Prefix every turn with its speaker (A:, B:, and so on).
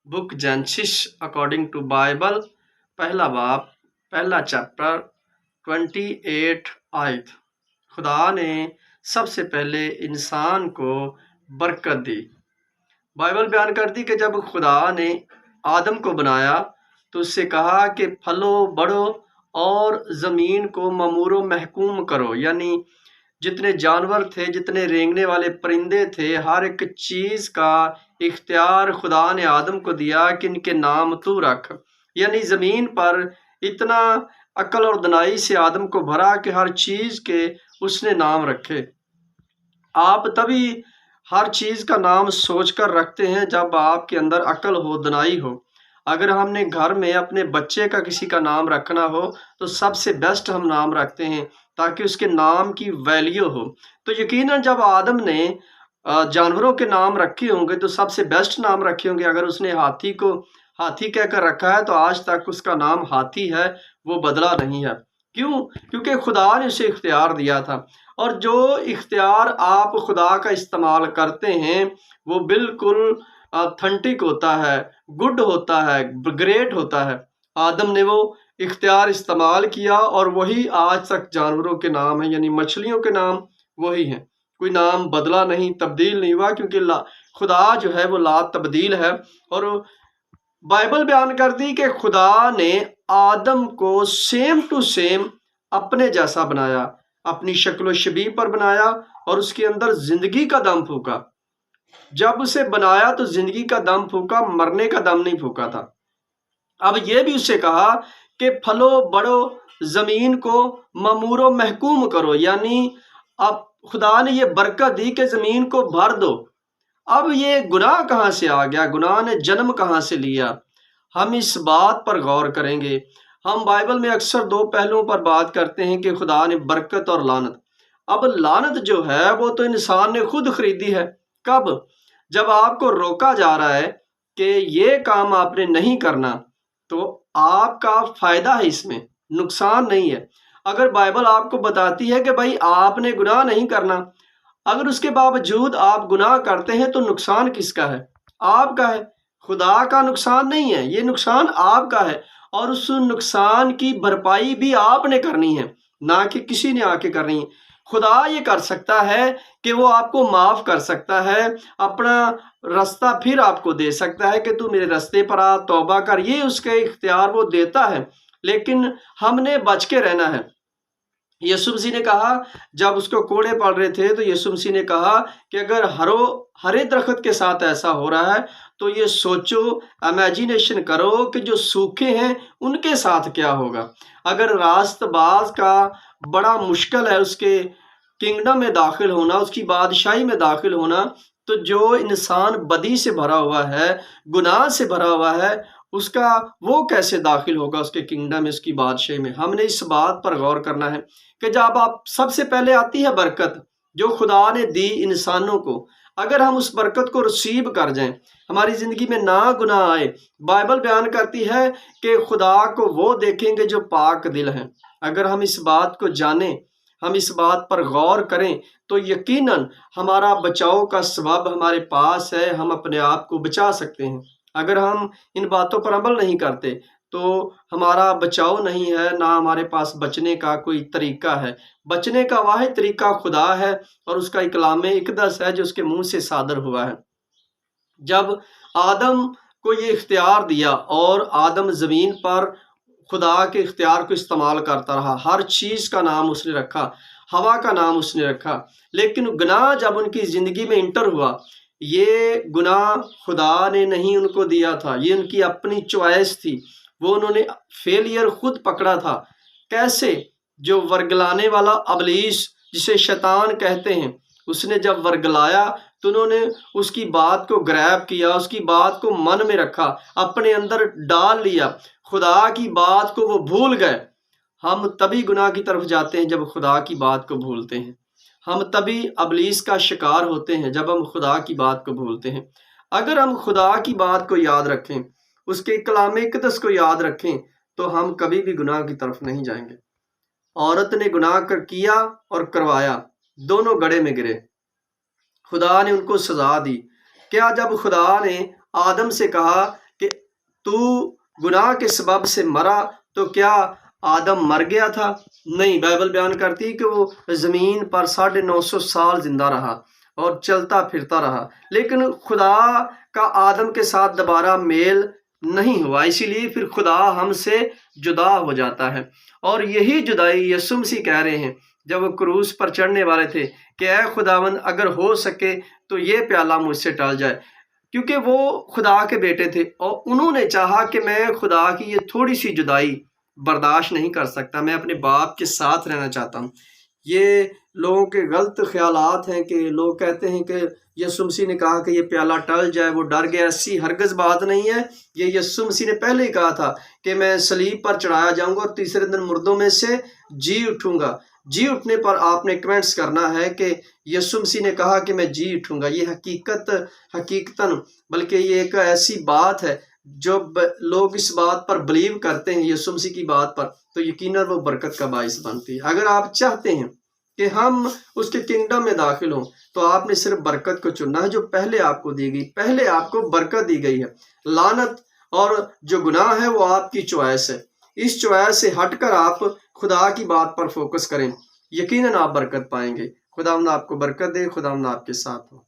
A: Book Genesis according to Bible, पहला बाब, पहला चैप्टर, 28 आयत। खुदा ने सबसे पहले इंसान को बरकत दी। बाइबल बयान करती कि जब खुदा ने आदम को बनाया तो उससे कहा कि फलो बढ़ो और ज़मीन को ममूरो महकूम करो, यानी जितने जानवर थे, जितने रेंगने वाले परिंदे थे, हर एक चीज़ का इख्तियार खुदा ने आदम को दिया कि इनके नाम तू रख। यानी ज़मीन पर इतना अक्ल और दनाई से आदम को भरा कि हर चीज़ के उसने नाम रखे। आप तभी हर चीज़ का नाम सोचकर रखते हैं जब आपके अंदर अक्ल हो, दनाई हो। अगर हमने घर में अपने बच्चे का किसी का नाम रखना हो तो सबसे बेस्ट हम नाम रखते हैं ताकि उसके नाम की वैल्यू हो। तो यकीनन जब आदम ने जानवरों के नाम रखे होंगे तो सबसे बेस्ट नाम रखे होंगे। अगर उसने हाथी को हाथी कहकर रखा है तो आज तक उसका नाम हाथी है, वो बदला नहीं है। क्यों? क्योंकि खुदा ने उसे इख्तियार दिया था। और जो इख्तियार आप खुदा का इस्तेमाल करते हैं वो बिल्कुल ऑथेंटिक होता है, गुड होता है, ग्रेट होता है। आदम ने वो इख्तियार इस्तेमाल किया और वही आज तक जानवरों के नाम हैं, यानी मछलियों के नाम वही हैं। कोई नाम बदला नहीं, तब्दील नहीं हुआ, क्योंकि खुदा जो है वो ला तब्दील है। और बाइबल बयान करती कि खुदा ने आदम को सेम टू सेम अपने जैसा बनाया, अपनी शक्ल शबीह पर बनाया और उसके अंदर जिंदगी का दम फूका। जब उसे बनाया तो जिंदगी का दम फूका, मरने का दम नहीं फूका था। अब ये भी उससे कहा कि फलो बढ़ो, जमीन को ममूरो महकूम करो, यानी अब खुदा ने ये बरकत दी कि जमीन को भर दो। अब ये गुनाह कहाँ से आ गया? गुनाह ने जन्म कहाँ से लिया? हम इस बात पर गौर करेंगे। हम बाइबल में अक्सर दो पहलुओं पर बात करते हैं कि खुदा ने बरकत और लानत। अब लानत जो है वो तो इंसान ने खुद खरीदी है। कब? जब आपको रोका जा रहा है कि ये काम आपने नहीं करना, तो आपका फायदा है, इसमें नुकसान नहीं है। अगर बाइबल आपको बताती है कि भाई आपने गुनाह नहीं करना, अगर उसके बावजूद आप गुनाह करते हैं तो नुकसान किसका है? आपका है, खुदा का नुकसान नहीं है। ये नुकसान आपका है और उस नुकसान की भरपाई भी आपने करनी है, ना कि किसी ने आके करनी है। खुदा ये कर सकता है कि वो आपको माफ कर सकता है, अपना रास्ता फिर आपको दे सकता है कि तू मेरे रास्ते पर आ, तौबा कर। ये उसके इख्तियार वो देता है, लेकिन हमने बच के रहना है। यीशु मसीह ने कहा, जब उसको कोड़े पड़ रहे थे तो यीशु मसीह ने कहा कि अगर हरे दरख्त के साथ ऐसा हो रहा है तो ये सोचो, इमेजिनेशन करो कि जो सूखे हैं उनके साथ क्या होगा। अगर रास्तबाज का बड़ा मुश्किल है उसके किंगडम में दाखिल होना, उसकी बादशाही में दाखिल होना, तो जो इंसान बदी से भरा हुआ है, गुनाह से भरा हुआ है, उसका वो कैसे दाखिल होगा उसके किंगडम में, उसकी बादशाही में। हमने इस बात पर गौर करना है कि जब आप सबसे पहले आती है बरकत जो खुदा ने दी इंसानों को, अगर हम उस बरकत को रिसीव कर जाएं, हमारी जिंदगी में ना गुनाह आए। बाइबल बयान करती है कि खुदा को वो देखेंगे जो पाक दिल हैं। अगर हम इस बात को जानें, हम इस बात पर गौर करें, तो यकीनन हमारा बचाव का सबब हमारे पास है, हम अपने आप को बचा सकते हैं। अगर हम इन बातों पर अमल नहीं करते तो हमारा बचाव नहीं है, ना हमारे पास बचने का कोई तरीका है। बचने का वाहिद तरीका खुदा है और उसका कलाम इकदस है जो उसके मुंह से सादर हुआ है। जब आदम को ये इख्तियार दिया और आदम ज़मीन पर खुदा के इख्तियार को इस्तेमाल करता रहा, हर चीज़ का नाम उसने रखा, हवा का नाम उसने रखा, लेकिन गुनाह जब उनकी ज़िंदगी में इंटर हुआ, ये गुनाह खुदा ने नहीं उनको दिया था, ये उनकी अपनी चॉइस थी। वो उन्होंने फेलियर खुद पकड़ा था। कैसे? जो वर्गलाने वाला अबलीस, जिसे शैतान कहते हैं, उसने जब वर्गलाया तो उन्होंने उसकी बात को ग्रैब किया, उसकी बात को मन में रखा, अपने अंदर डाल लिया, खुदा की बात को वो भूल गए। हम तभी गुनाह की तरफ जाते हैं जब खुदा की बात को भूलते हैं। हम तभी अबलीस का शिकार होते हैं जब हम खुदा की बात को भूलते हैं। अगर हम खुदा की बात को याद रखें, उसके कलाम इकदस को याद रखें, तो हम कभी भी गुनाह की तरफ नहीं जाएंगे। औरत ने गुनाह कर किया और करवाया, दोनों गड़े में गिरे, खुदा ने उनको सजा दी। क्या जब खुदा ने आदम से कहा کہ تو گناہ کے سبب سے مرا تو کیا آدم مر گیا تھا؟ نہیں، بائبل بیان کرتی کہ وہ زمین پر 950 سال زندہ رہا اور چلتا پھرتا رہا، لیکن خدا کا آدم کے ساتھ دوبارہ میل نہیں ہوا، اسی لیے پھر خدا ہم سے جدا ہو جاتا ہے۔ اور یہی جدائی یسوع مسیح کہہ رہے ہیں جب وہ کروس پر چڑھنے والے تھے کہ اے خداوند اگر ہو سکے تو یہ پیالہ مجھ سے ٹل جائے، کیونکہ وہ خدا کے بیٹے تھے اور انہوں نے چاہا کہ میں خدا کی یہ تھوڑی سی جدائی برداشت نہیں کر سکتا، میں اپنے باپ کے ساتھ رہنا چاہتا ہوں۔ یہ لوگوں کے غلط خیالات ہیں کہ لوگ کہتے ہیں کہ یسوع مسیح نے کہا کہ یہ پیالہ ٹل جائے، وہ ڈر گیا۔ ایسی ہرگز بات نہیں ہے، یہ یسوع مسیح نے پہلے ہی کہا تھا کہ میں صلیب پر چڑھایا جاؤں گا اور تیسرے دن مردوں میں سے جی اٹھوں گا۔ جی اٹھنے پر آپ نے کمنٹس کرنا ہے کہ یسوع مسیح نے کہا کہ میں جی اٹھوں گا۔ یہ حقیقتاً بلکہ یہ ایک ایسی بات ہے جو لوگ اس بات پر بلیو کرتے ہیں یسوع مسیح کی بات پر، تو یقیناً وہ برکت کا باعث بنتی ہے۔ اگر آپ چاہتے ہیں کہ ہم اس کے کنگڈم میں داخل ہوں تو آپ نے صرف برکت کو چننا ہے جو پہلے آپ کو دی گئی، پہلے آپ کو برکت دی گئی ہے۔ لعنت اور جو گناہ ہے وہ آپ کی چوائس ہے، اس چوائس سے ہٹ کر آپ خدا کی بات پر فوکس کریں، یقیناً آپ برکت پائیں گے۔ خداوند آپ کو برکت دے، خداوند آپ کے ساتھ ہو۔